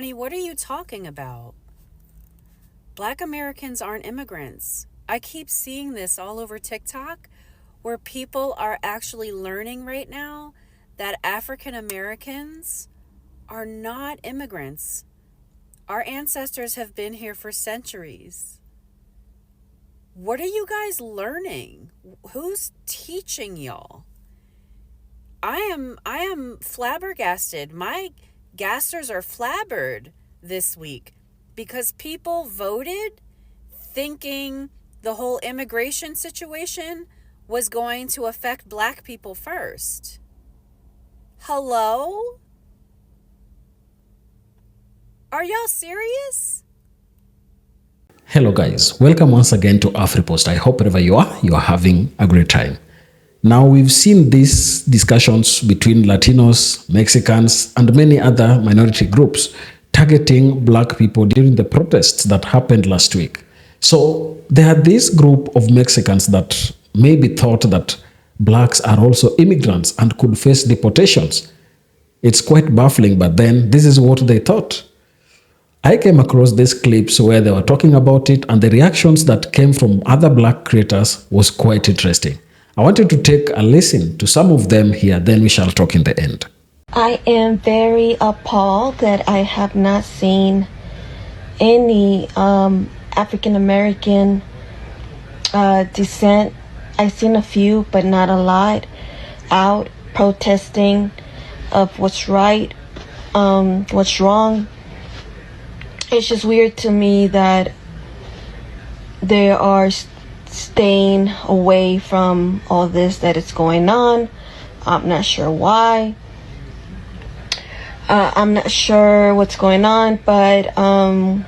Honey, what are you talking about? Black Americans aren't immigrants. I keep seeing this all over TikTok where people are actually learning right now that African Americans are not immigrants. Our ancestors have been here for centuries. What are you guys learning? Who's teaching y'all? I am flabbergasted. My gasters are flabbered this week because people voted thinking the whole immigration situation was going to affect black people first. Hello? Are y'all serious? Hello guys, welcome once again to AfriPost. I hope wherever you are having a great time. Now we've seen these discussions between Latinos, Mexicans, and many other minority groups targeting black people during the protests that happened last week. So there are this group of Mexicans that maybe thought that blacks are also immigrants and could face deportations. It's quite baffling, but then this is what they thought. I came across these clips where they were talking about it, and the reactions that came from other black creators was quite interesting. I wanted to take a listen to some of them here, then we shall talk in the end. I am very appalled that I have not seen any African American descent. I've seen a few, but not a lot, out protesting of what's right, what's wrong. It's just weird to me that they are staying away from all this that is going on. I'm not sure why. I'm not sure what's going on, but I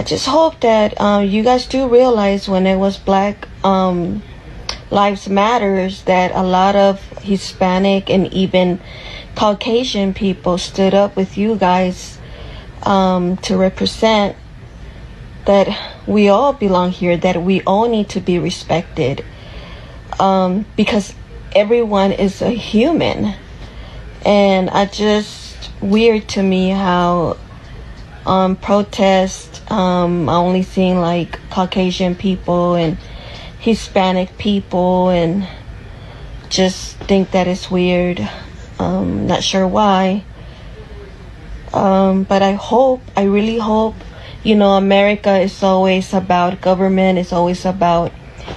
just hope that you guys do realize when it was Black Lives Matters that a lot of Hispanic and even Caucasian people stood up with you guys to represent that we all belong here, that we all need to be respected, because everyone is a human. And weird to me how protests, I'm only seeing like Caucasian people and Hispanic people, and just think that it's weird. Not sure why. But I really hope, America is always about government, it's always about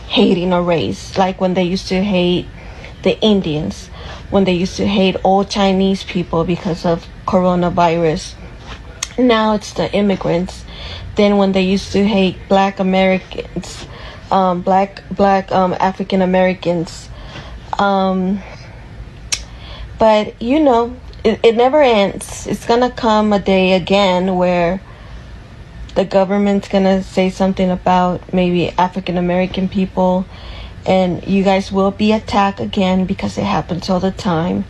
hating a race. Like when they used to hate the Indians, when they used to hate all Chinese people because of coronavirus. Now it's the immigrants. Then when they used to hate Black Americans, black African Americans. But it never ends. It's gonna come a day again where the government's gonna say something about maybe African American people, and you guys will be attacked again because it happens all the time.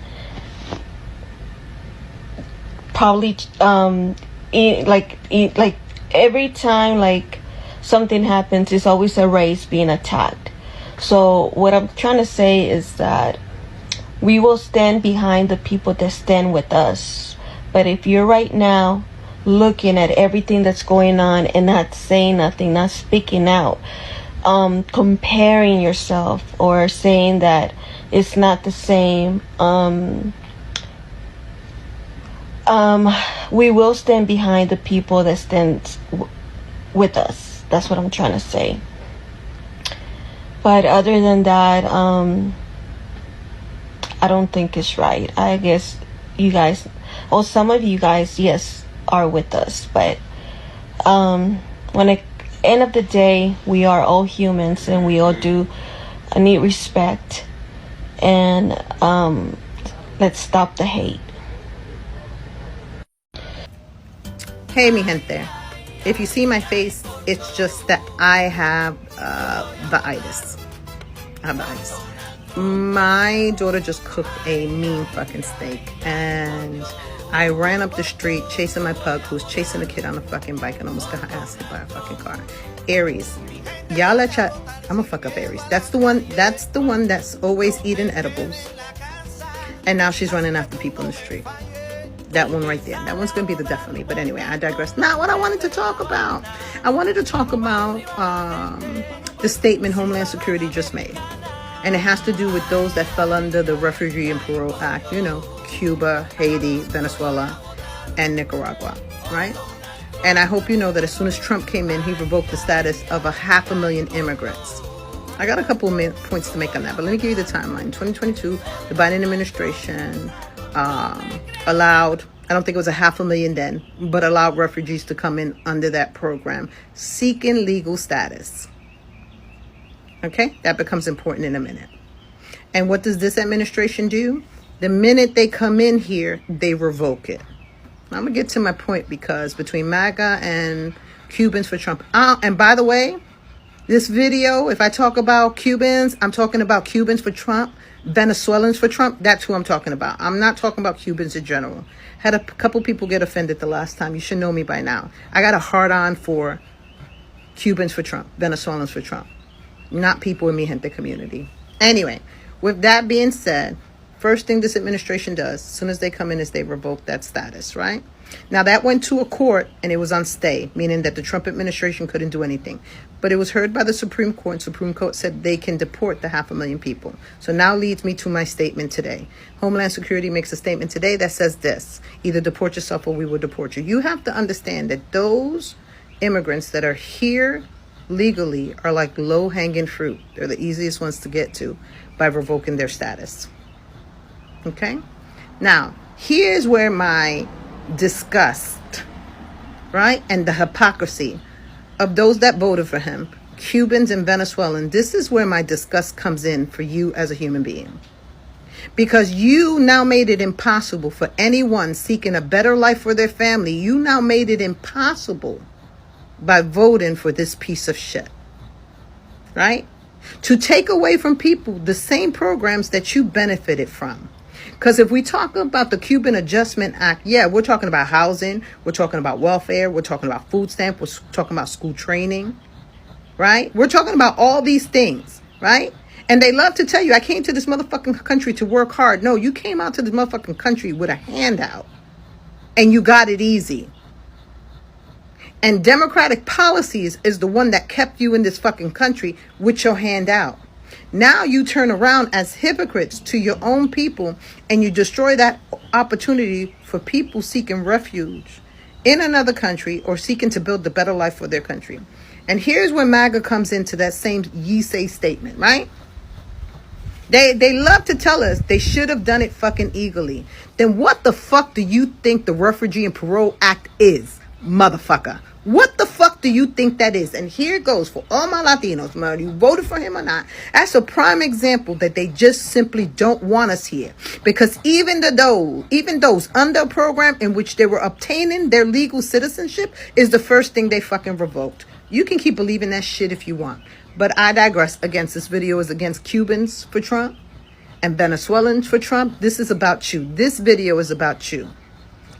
Probably like every time like something happens, it's always a race being attacked. So what I'm trying to say is that we will stand behind the people that stand with us. But if you're right now looking at everything that's going on and not saying nothing, not speaking out, comparing yourself or saying that it's not the same, we will stand behind the people that stand with us. That's what I'm trying to say. But other than that, I don't think it's right. I guess you guys, or some of you guys, yes, are with us. But when at the end of the day, we are all humans and we all do need respect. And let's stop the hate. Hey, mi gente. If you see my face, it's just that I have the itis. I have the itis. My daughter just cooked a mean fucking steak, and I ran up the street chasing my pug, who's chasing a kid on a fucking bike, and almost got her ass hit by a fucking car. Aries, y'all let y'all, I'm gonna fuck up Aries. That's the one that's always eating edibles, and now she's running after people in the street. That one right there. That one's going to be the death for me. But anyway, I digress. Not what I wanted to talk about. I wanted to talk about the statement Homeland Security just made. And it has to do with those that fell under the Refugee and Parole Act. You know, Cuba, Haiti, Venezuela, and Nicaragua, right? And I hope you know that as soon as Trump came in, he revoked the status of 500,000 immigrants. I got a couple of points to make on that, but let me give you the timeline. 2022, the Biden administration allowed, I don't think it was 500,000 then, but allowed refugees to come in under that program, seeking legal status. Okay, that becomes important in a minute. And what does this administration do? The minute they come in here, they revoke it. I'm going to get to my point, because between MAGA and Cubans for Trump, and by the way, this video, if I talk about Cubans, I'm talking about Cubans for Trump, Venezuelans for Trump. That's who I'm talking about. I'm not talking about Cubans in general. Had a couple people get offended the last time. You should know me by now. I got a hard on for Cubans for Trump, Venezuelans for Trump, not people in mi gente community. Anyway, with that being said, first thing this administration does, as soon as they come in, is they revoke that status, right? Now, that went to a court, and it was on stay, meaning that the Trump administration couldn't do anything. But it was heard by the Supreme Court, and Supreme Court said they can deport the 500,000 people. So now leads me to my statement today. Homeland Security makes a statement today that says this: either deport yourself or we will deport you. You have to understand that those immigrants that are here legally are like low-hanging fruit. They're the easiest ones to get to by revoking their status. Okay? Now, here's where my disgust, right, and the hypocrisy of those that voted for him, Cubans and Venezuelans, this is where my disgust comes in for you as a human being. Because you now made it impossible for anyone seeking a better life for their family. You now made it impossible by voting for this piece of shit, right? To take away from people the same programs that you benefited from. Because if we talk about the Cuban Adjustment Act, yeah, we're talking about housing, we're talking about welfare, we're talking about food stamp, we're talking about school training, right? We're talking about all these things, right? And they love to tell you, I came to this motherfucking country to work hard. No, you came out to this motherfucking country with a handout, and you got it easy. And democratic policies is the one that kept you in this fucking country with your hand out. Now you turn around as hypocrites to your own people, and you destroy that opportunity for people seeking refuge in another country or seeking to build a better life for their country. And here's where MAGA comes into that same ye say statement, right? They love to tell us they should have done it fucking legally. Then what the fuck do you think the Refugee and Parole Act is, motherfucker? What the fuck do you think that is? And here it goes for all my Latinos, whether you voted for him or not. That's a prime example that they just simply don't want us here. Because even those under a program in which they were obtaining their legal citizenship is the first thing they fucking revoked. You can keep believing that shit if you want. But I digress. Against this video is against Cubans for Trump and Venezuelans for Trump. This is about you. This video is about you.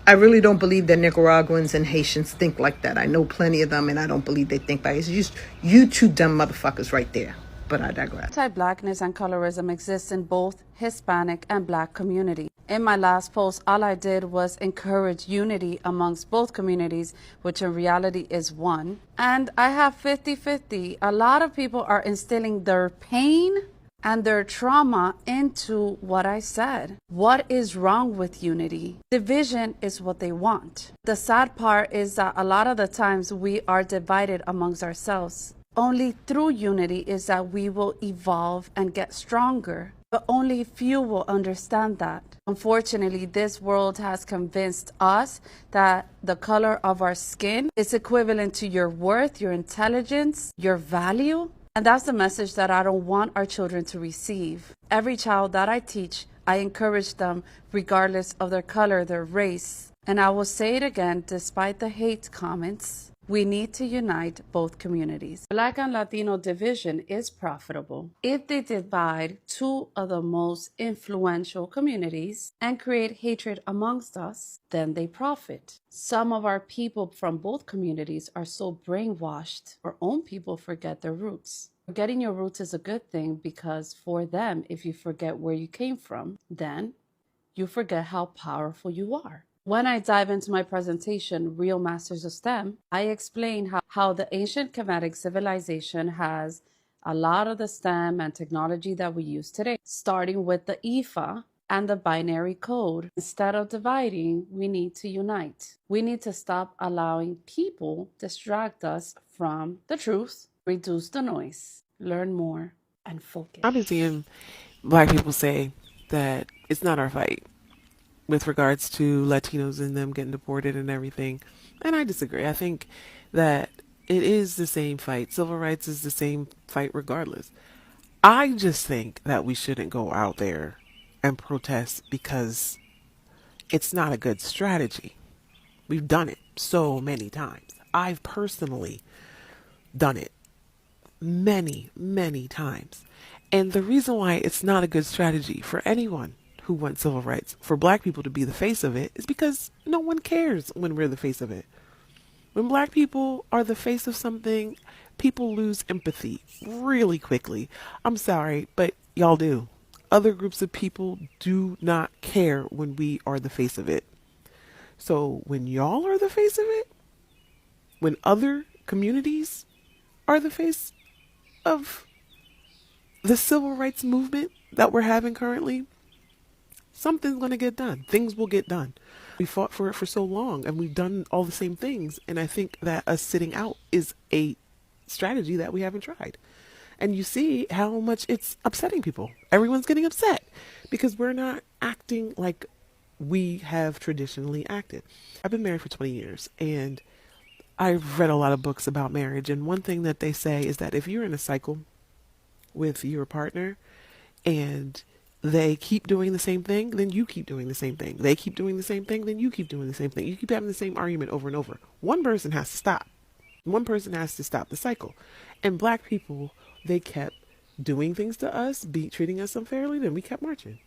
I really don't believe that Nicaraguans and Haitians think like that. I know plenty of them, and I don't believe they think like it. It's just you two dumb motherfuckers right there. But I digress. Anti-blackness and colorism exists in both Hispanic and Black community. In my last post, all I did was encourage unity amongst both communities, which in reality is one. And I have 50-50. A lot of people are instilling their pain and their trauma into what I said. What is wrong with unity? Division is what they want. The sad part is that a lot of the times we are divided amongst ourselves. Only through unity is that we will evolve and get stronger. But only few will understand that. Unfortunately, this world has convinced us that the color of our skin is equivalent to your worth, your intelligence, your value. And that's the message that I don't want our children to receive. Every child that I teach, I encourage them regardless of their color, their race. And I will say it again, despite the hate comments, we need to unite both communities. Black and Latino division is profitable if they divide two of the most influential communities and create hatred amongst us, then they profit. Some of our people from both communities are so brainwashed, our own people forget their roots. Forgetting your roots is a good thing because for them, if you forget where you came from, then you forget how powerful you are. When I dive into my presentation, Real Masters of STEM, I explain how the ancient Kemetic civilization has a lot of the STEM and technology that we use today, starting with the IFA and the binary code. Instead of dividing, we need to unite. We need to stop allowing people distract us from the truth, reduce the noise, learn more, and focus. I've been seeing Black people say that it's not our fight with regards to Latinos and them getting deported and everything. And I disagree. I think that it is the same fight. Civil rights is the same fight regardless. I just think that we shouldn't go out there and protest because it's not a good strategy. We've done it so many times. I've personally done it many, many times. And the reason why it's not a good strategy for anyone who wants civil rights, for Black people to be the face of it, is because no one cares when we're the face of it. When Black people are the face of something, people lose empathy really quickly. I'm sorry, but y'all do. Other groups of people do not care when we are the face of it. So when y'all are the face of it, when other communities are the face of the civil rights movement that we're having currently, something's going to get done. Things will get done. We fought for it for so long and we've done all the same things. And I think that us sitting out is a strategy that we haven't tried. And you see how much it's upsetting people. Everyone's getting upset because we're not acting like we have traditionally acted. I've been married for 20 years and I've read a lot of books about marriage. And one thing that they say is that if you're in a cycle with your partner and they keep doing the same thing, then you keep doing the same thing. They keep doing the same thing, then you keep doing the same thing. You keep having the same argument over and over. One person has to stop. One person has to stop the cycle. And Black people, they kept doing things to us, treating us unfairly, then we kept marching.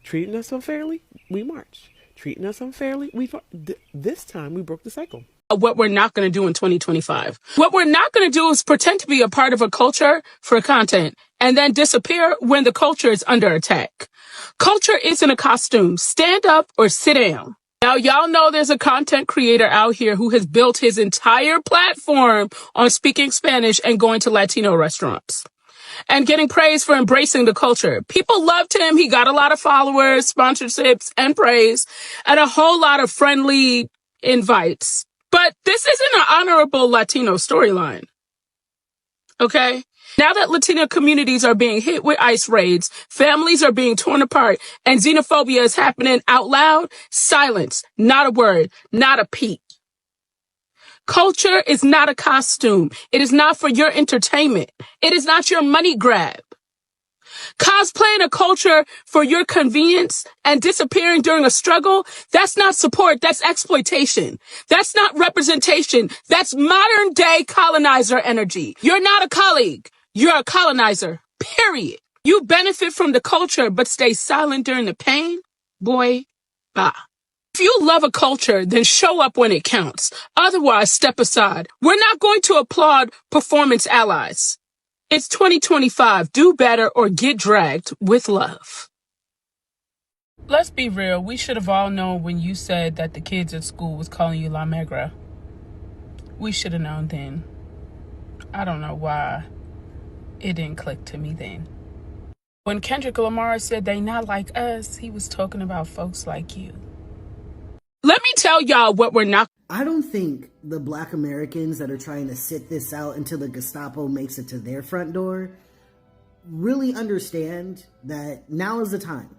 Treating us unfairly, we march. Treating us unfairly, this time we broke the cycle. What we're not going to do in 2025. What we're not going to do is pretend to be a part of a culture for content and then disappear when the culture is under attack. Culture isn't a costume. Stand up or sit down. Now, y'all know there's a content creator out here who has built his entire platform on speaking Spanish and going to Latino restaurants and getting praise for embracing the culture. People loved him. He got a lot of followers, sponsorships, and praise, and a whole lot of friendly invites. But this isn't an honorable Latino storyline. Okay? Now that Latino communities are being hit with ICE raids, families are being torn apart, and xenophobia is happening out loud, silence, not a word, not a peep. Culture is not a costume. It is not for your entertainment. It is not your money grab. Cosplaying a culture for your convenience and disappearing during a struggle, that's not support, that's exploitation. That's not representation. That's modern day colonizer energy. You're not a colleague. You're a colonizer, period. You benefit from the culture but stay silent during the pain? Boy, bye. If you love a culture, then show up when it counts. Otherwise, step aside. We're not going to applaud performance allies. It's 2025. Do better or get dragged with love. Let's be real. We should have all known when you said that the kids at school was calling you La Negra. We should have known then. I don't know why it didn't click to me then. When Kendrick Lamar said they not like us, he was talking about folks like you. Let me tell y'all what we're not. I don't think the Black Americans that are trying to sit this out until the Gestapo makes it to their front door really understand that now is the time.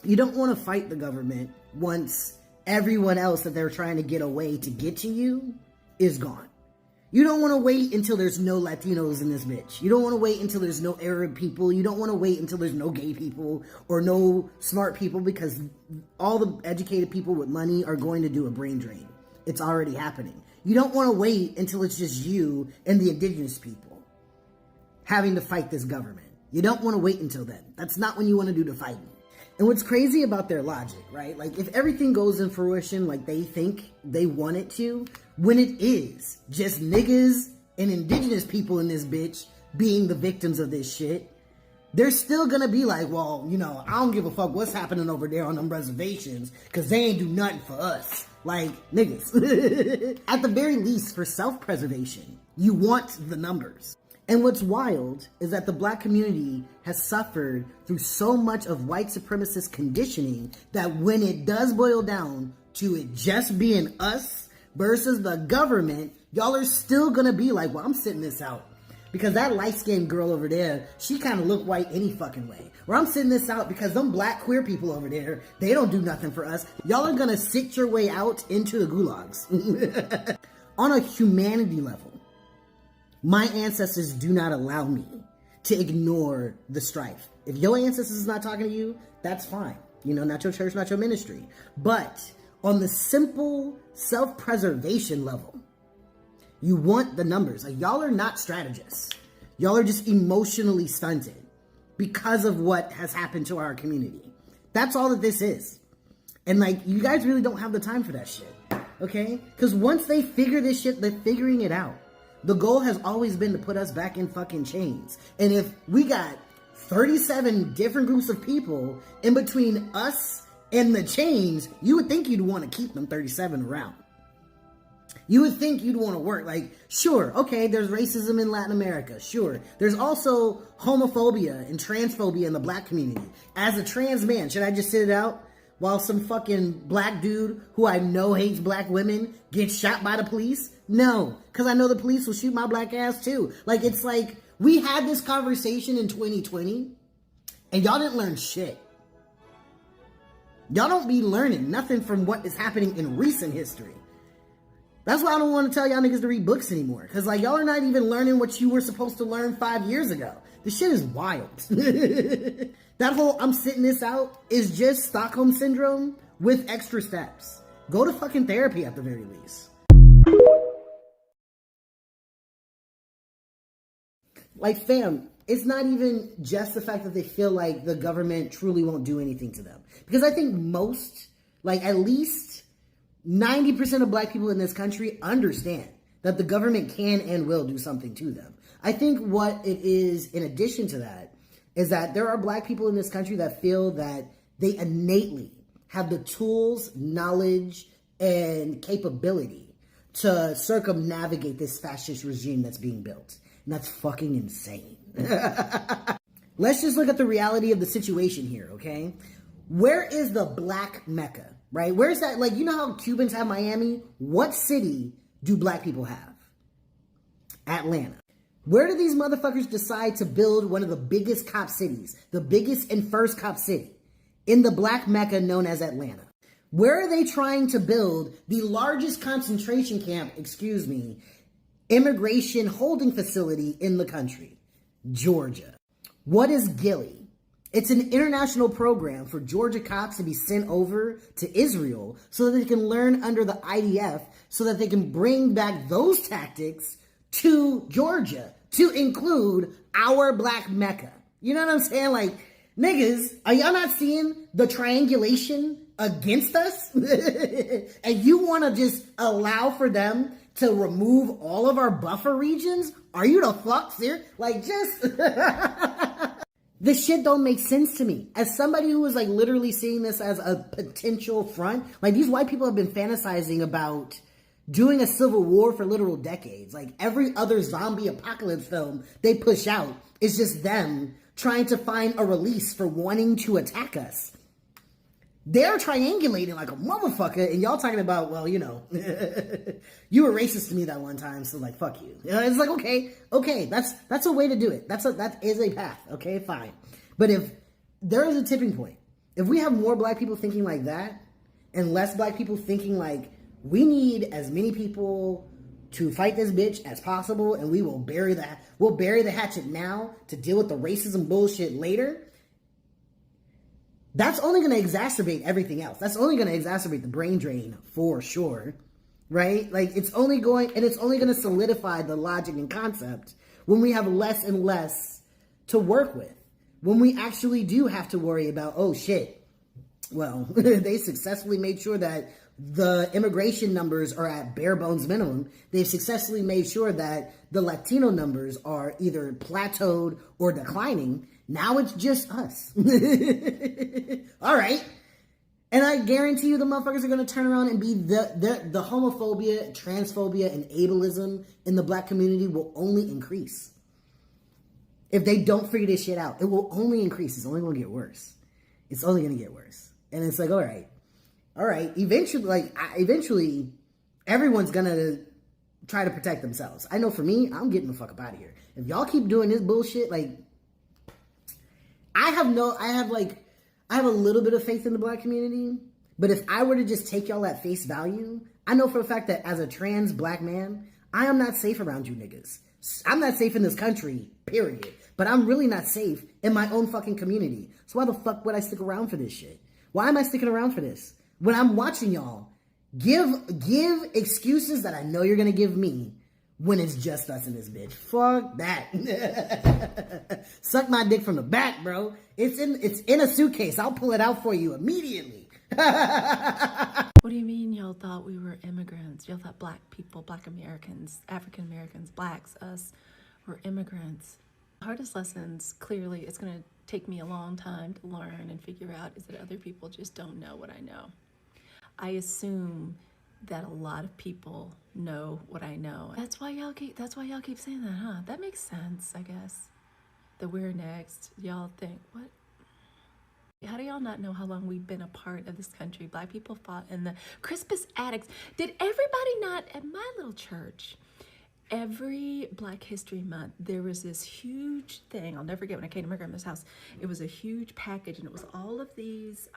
You don't want to fight the government once everyone else that they're trying to get away to get to you is gone. You don't want to wait until there's no Latinos in this bitch. You don't want to wait until there's no Arab people. You don't want to wait until there's no gay people or no smart people, because all the educated people with money are going to do a brain drain. It's already happening. You don't want to wait until it's just you and the indigenous people having to fight this government. You don't want to wait until then. That's not when you want to do the fighting. And what's crazy about their logic, right? Like, if everything goes in fruition like they think they want it to, when it is just niggas and indigenous people in this bitch being the victims of this shit, they're still gonna be like, well, you know, I don't give a fuck what's happening over there on them reservations, because they ain't do nothing for us. Like, niggas. At the very least, for self-preservation, you want the numbers. And what's wild is that the black community has suffered through so much of white supremacist conditioning that when it does boil down to it just being us versus the government, y'all are still gonna be like, well, I'm sitting this out. Because that light-skinned girl over there, she kind of look white any fucking way. Or I'm sitting this out because them black queer people over there, they don't do nothing for us. Y'all are gonna sit your way out into the gulags. On a humanity level, my ancestors do not allow me to ignore the strife. If your ancestors is not talking to you, that's fine. You know, not your church, not your ministry. But on the simple self-preservation level, you want the numbers. Like, y'all are not strategists. Y'all are just emotionally stunted because of what has happened to our community. That's all that this is. And like, you guys really don't have the time for that shit. Okay? Because once they figure this shit, they're figuring it out. The goal has always been to put us back in fucking chains. And if we got 37 different groups of people in between us and the chains, you would think you'd want to keep them 37 around. You would think you'd want to work. Like, sure, okay, there's racism in Latin America. Sure. There's also homophobia and transphobia in the black community. As a trans man, should I just sit it out while some fucking black dude who I know hates black women gets shot by the police? No, because I know the police will shoot my black ass too. Like, it's like, we had this conversation in 2020 and y'all didn't learn shit. Y'all don't be learning nothing from what is happening in recent history. That's why I don't want to tell y'all niggas to read books anymore. Because, like, y'all are not even learning what you were supposed to learn 5 years ago. This shit is wild. That whole I'm sitting this out is just Stockholm Syndrome with extra steps. Go to fucking therapy at the very least. Like, fam, it's not even just the fact that they feel like the government truly won't do anything to them. Because I think most, like, at least 90% of black people in this country understand that the government can and will do something to them. I think what it is, in addition to that, is that there are black people in this country that feel that they innately have the tools, knowledge, and capability to circumnavigate this fascist regime that's being built. And that's fucking insane. Let's just look at the reality of the situation here, okay? Where is the black Mecca? Right? Where's that? Like, you know how Cubans have Miami? What city do black people have? Atlanta. Where do these motherfuckers decide to build one of the biggest cop cities? The biggest and first cop city in the black Mecca known as Atlanta. Where are they trying to build the largest concentration camp, immigration holding facility in the country? Georgia. What is Gilly? It's an international program for Georgia cops to be sent over to Israel so that they can learn under the IDF so that they can bring back those tactics to Georgia to include our black Mecca. You know what I'm saying? Like, niggas, are y'all not seeing the triangulation against us? And you want to just allow for them to remove all of our buffer regions? Are you the fuck serious? Like, just... This shit don't make sense to me. As somebody who is like literally seeing this as a potential front, like these white people have been fantasizing about doing a civil war for literal decades. Like every other zombie apocalypse film they push out is just them trying to find a release for wanting to attack us. They're triangulating like a motherfucker, and y'all talking about, well, you know, you were racist to me that one time, so like, fuck you. It's like, okay, that's a way to do it. That is a path, okay, fine. But if there is a tipping point, if we have more black people thinking like that, and less black people thinking like, we need as many people to fight this bitch as possible, and we'll bury the hatchet now to deal with the racism bullshit later, that's only going to exacerbate everything else. That's only going to exacerbate the brain drain for sure, right? Like it's only going to solidify the logic and concept when we have less and less to work with. When we actually do have to worry about, oh shit, well, they successfully made sure that the immigration numbers are at bare bones minimum. They've successfully made sure that the Latino numbers are either plateaued or declining. Now it's just us. All right. And I guarantee you the motherfuckers are going to turn around and be the homophobia, transphobia, and ableism in the black community will only increase. If they don't figure this shit out, it will only increase. It's only going to get worse. It's only going to get worse. And it's like, all right. Eventually, everyone's going to try to protect themselves. I know for me, I'm getting the fuck up out of here. If y'all keep doing this bullshit, like, I have a little bit of faith in the black community, but if I were to just take y'all at face value, I know for a fact that as a trans black man, I am not safe around you niggas. I'm not safe in this country, period. But I'm really not safe in my own fucking community. So why the fuck would I stick around for this shit? Why am I sticking around for this? When I'm watching y'all give excuses that I know you're gonna give me when it's just us in this bitch. Fuck that. Suck my dick from the back, bro. It's in a suitcase. I'll pull it out for you immediately. What do you mean y'all thought we were immigrants? Y'all thought black people, black Americans, African Americans, blacks, us, were immigrants. Hardest lessons, clearly, it's going to take me a long time to learn and figure out is that other people just don't know what I know. I assume that a lot of people know what I know. That's why y'all keep saying that, huh? That makes sense, I guess. That we're next. Y'all think, what? How do y'all not know how long we've been a part of this country? Black people fought in the Crispus Attucks. Did everybody not, at my little church, every Black History Month, there was this huge thing. I'll never forget when I came to my grandma's house. It was a huge package, and it was all of these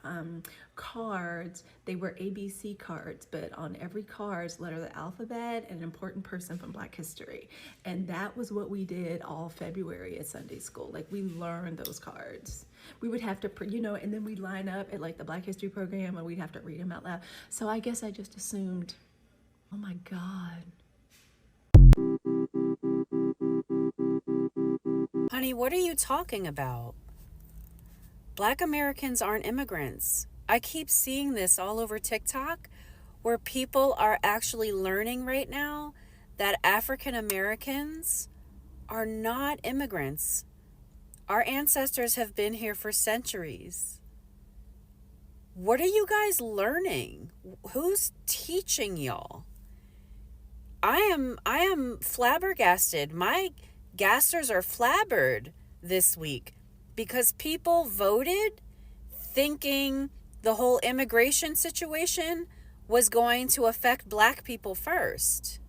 cards. They were ABC cards, but on every card, letter of the alphabet and an important person from Black history. And that was what we did all February at Sunday school. Like, we learned those cards. We would have to, and then we'd line up at like the Black History program, and we'd have to read them out loud. So I guess I just assumed, oh my God. Honey, what are you talking about? Black Americans aren't immigrants. I keep seeing this all over TikTok where people are actually learning right now that African Americans are not immigrants. Our ancestors have been here for centuries. What are you guys learning? Who's teaching y'all? I am flabbergasted. My gasters are flabbered this week because people voted thinking the whole immigration situation was going to affect Black people first.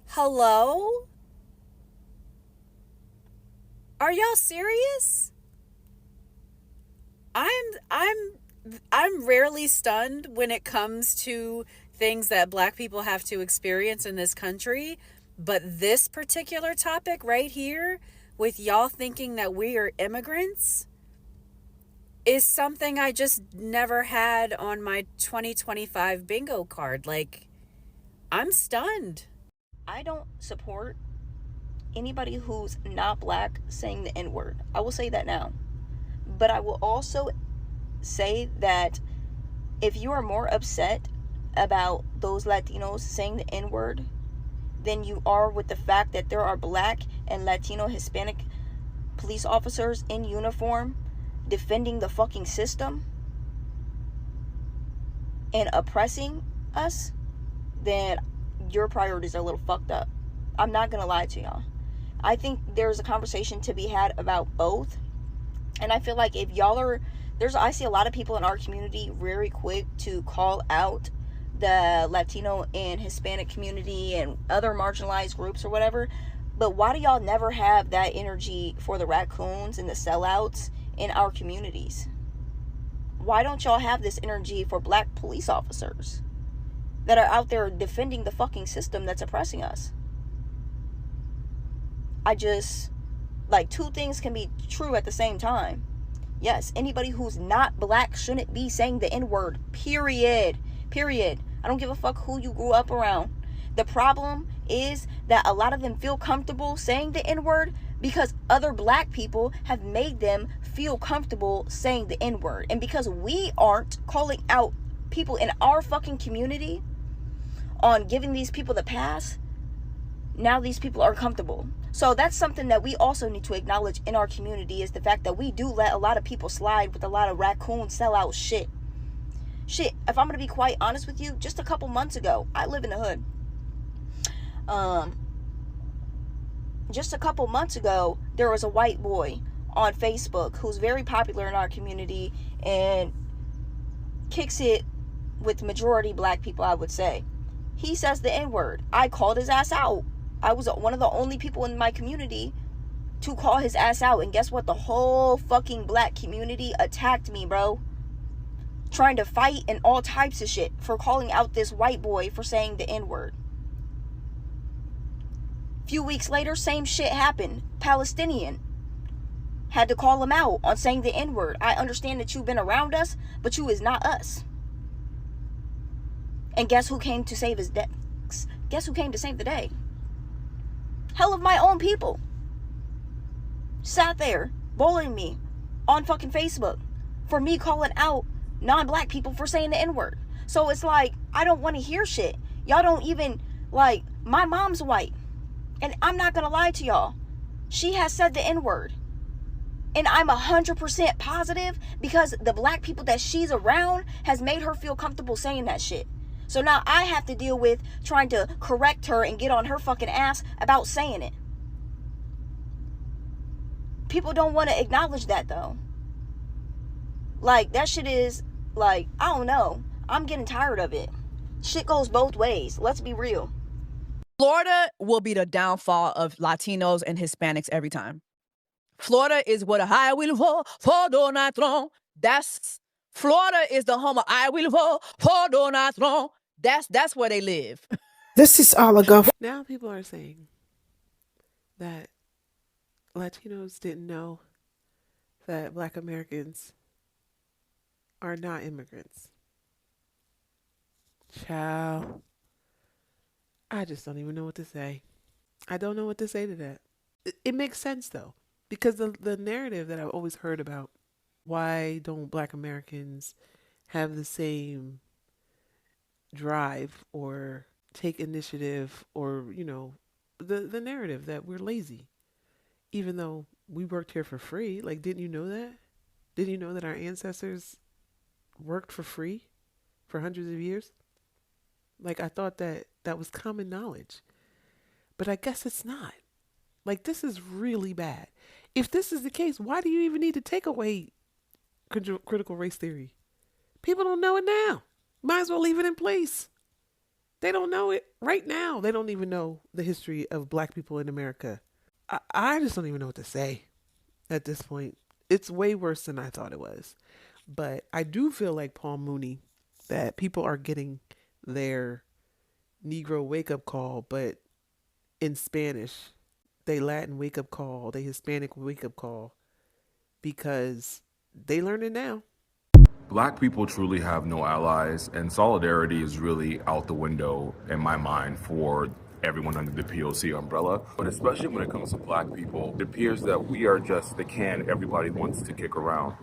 Hello? Are y'all serious? I'm rarely stunned when it comes to things that Black people have to experience in this country, but this particular topic right here with y'all thinking that we are immigrants is something I just never had on my 2025 bingo card. Like, I'm stunned. I don't support anybody who's not Black saying the N-word. I will say that now. But I will also say that if you are more upset about those Latinos saying the N-word than you are with the fact that there are Black and Latino Hispanic police officers in uniform defending the fucking system and oppressing us, then your priorities are a little fucked up. I'm not gonna lie to y'all. I think there's a conversation to be had about both. And I feel like if y'all are, I see a lot of people in our community very quick to call out the Latino and Hispanic community and other marginalized groups or whatever. But why do y'all never have that energy for the raccoons and the sellouts in our communities? Why don't y'all have this energy for Black police officers that are out there defending the fucking system that's oppressing us? Two things can be true at the same time. Yes, anybody who's not Black shouldn't be saying the N-word, period. I don't give a fuck who you grew up around. The problem is that a lot of them feel comfortable saying the N-word because other Black people have made them feel comfortable saying the N-word. And because we aren't calling out people in our fucking community on giving these people the pass, Now these people are comfortable. So that's something that we also need to acknowledge in our community, is the fact that we do let a lot of people slide with a lot of raccoon sellout shit. Shit, if I'm gonna be quite honest with you, just a couple months ago, I live in the hood. Just a couple months ago, there was a white boy on Facebook who's very popular in our community and kicks it with majority black people, I would say. He says the N-word. I called his ass out. I was one of the only people in my community to call his ass out. And guess what? The whole fucking black community attacked me, bro. Trying to fight and all types of shit for calling out this white boy for saying the N-word. Few weeks later, same shit happened. Palestinian had to call him out on saying the N-word. I understand that you've been around us, but you is not us. And guess who came to save his day? Guess who came to save the day? Hell of my own people. Sat there bullying me on fucking Facebook for me calling out non-black people for saying the N-word. So it's like, I don't want to hear shit. Y'all don't even, like, my mom's white. And I'm not going to lie to y'all. She has said the N-word. And I'm 100% positive because the black people that she's around has made her feel comfortable saying that shit. So now I have to deal with trying to correct her and get on her fucking ass about saying it. People don't want to acknowledge that though. Like, that shit is, like, I don't know. I'm getting tired of it. Shit goes both ways. Let's be real. Florida will be the downfall of Latinos and Hispanics every time. Florida is what I will vote for Donald Trump. Florida is the home of I will vote for Donald Trump. That's where they live. This is all a go. Now people are saying that Latinos didn't know that Black Americans are not immigrants. Child, I just don't even know what to say. I don't know what to say to that. It makes sense though, because the narrative that I've always heard about, why don't Black Americans have the same drive or take initiative, or, you know, the narrative that we're lazy, even though we worked here for free. Like, didn't you know that? Didn't you know that our ancestors worked for free for hundreds of years? Like, I thought that was common knowledge, but I guess it's not. Like, this is really bad. If this is the case, why do you even need to take away critical race theory? People don't know it now. Might as well leave it in place. They don't know it right now. They don't even know the history of Black people in America. I just don't even know what to say at this point. It's way worse than I thought it was. But I do feel like Paul Mooney, that people are getting their Negro wake-up call, but in Spanish. They Latin wake-up call, they Hispanic wake-up call, because they learn it now. Black people truly have no allies, and solidarity is really out the window in my mind for everyone under the POC umbrella. But especially when it comes to Black people, it appears that we are just the can everybody wants to kick around.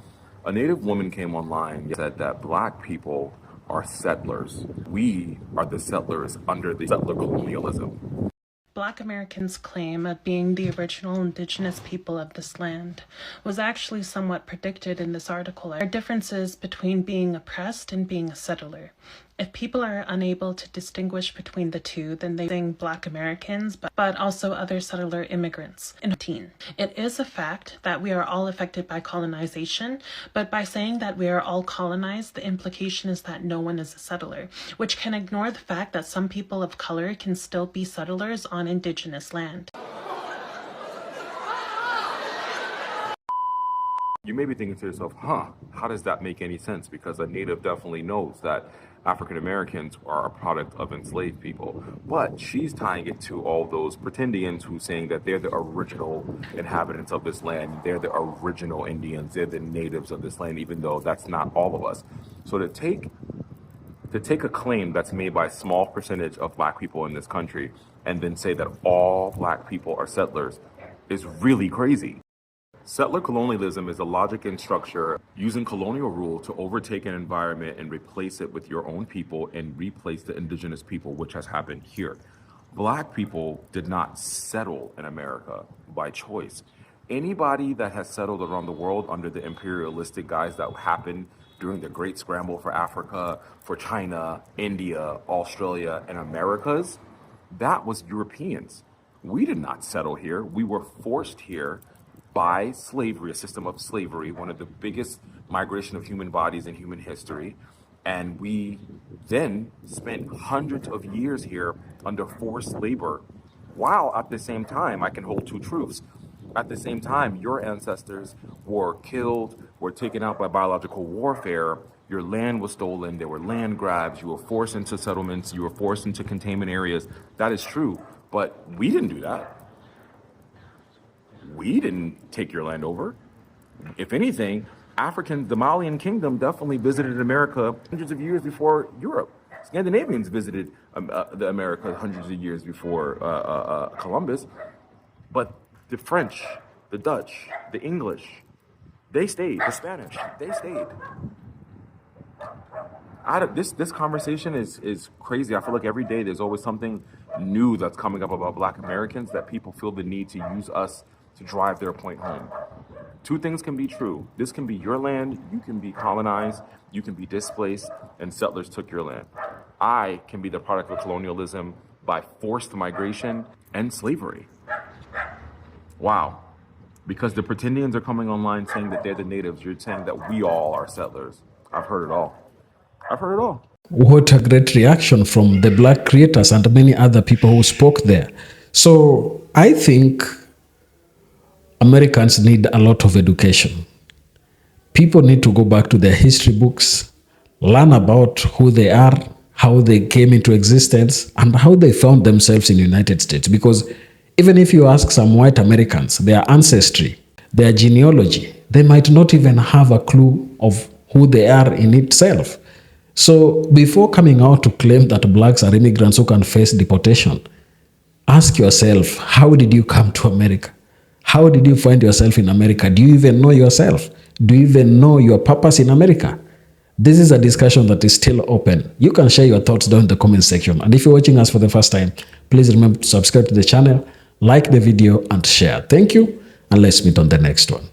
A Native woman came online and said that Black people are settlers. We are the settlers under the settler colonialism. Black Americans' claim of being the original indigenous people of this land was actually somewhat predicted in this article. There are differences between being oppressed and being a settler. If people are unable to distinguish between the two, then they think Black Americans, but also other settler immigrants. It is a fact that we are all affected by colonization, but by saying that we are all colonized, the implication is that no one is a settler, which can ignore the fact that some people of color can still be settlers on indigenous land. You may be thinking to yourself, how does that make any sense? Because a Native definitely knows that African Americans are a product of enslaved people. But she's tying it to all those pretendians who saying that they're the original inhabitants of this land. They're the original Indians. They're the natives of this land, even though that's not all of us. So to take a claim that's made by a small percentage of Black people in this country and then say that all Black people are settlers is really crazy. Settler colonialism is a logic and structure using colonial rule to overtake an environment and replace it with your own people and replace the indigenous people, which has happened here. Black people did not settle in America by choice. Anybody that has settled around the world under the imperialistic guise that happened during the Great Scramble for Africa, for China, India, Australia, and Americas, that was Europeans. We did not settle here. We were forced here by slavery, a system of slavery, one of the biggest migration of human bodies in human history. And we then spent hundreds of years here under forced labor, while at the same time, I can hold two truths. At the same time, your ancestors were killed, were taken out by biological warfare, your land was stolen, there were land grabs, you were forced into settlements, you were forced into containment areas. That is true, but we didn't do that. We didn't take your land over. If anything, the Malian kingdom definitely visited America hundreds of years before Europe. Scandinavians visited the America hundreds of years before Columbus. But the French, the Dutch, the English, they stayed. The Spanish, they stayed. This conversation is crazy. I feel like every day there's always something new that's coming up about Black Americans that people feel the need to use us to drive their point home. Two things can be true. This can be your land, you can be colonized, you can be displaced, and settlers took your land. I can be the product of colonialism by forced migration and slavery. Wow. Because the pretendians are coming online saying that they're the natives, you're saying that we all are settlers. I've heard it all. I've heard it all. What a great reaction from the Black creators and many other people who spoke there. So I think Americans need a lot of education. People need to go back to their history books, learn about who they are, how they came into existence, and how they found themselves in the United States. Because even if you ask some white Americans their ancestry, their genealogy, they might not even have a clue of who they are in itself. So before coming out to claim that blacks are immigrants who can face deportation, ask yourself, how did you come to America? How did you find yourself in America? Do you even know yourself? Do you even know your purpose in America? This is a discussion that is still open. You can share your thoughts down in the comment section. And if you're watching us for the first time, please remember to subscribe to the channel, like the video, and share. Thank you, and let's meet on the next one.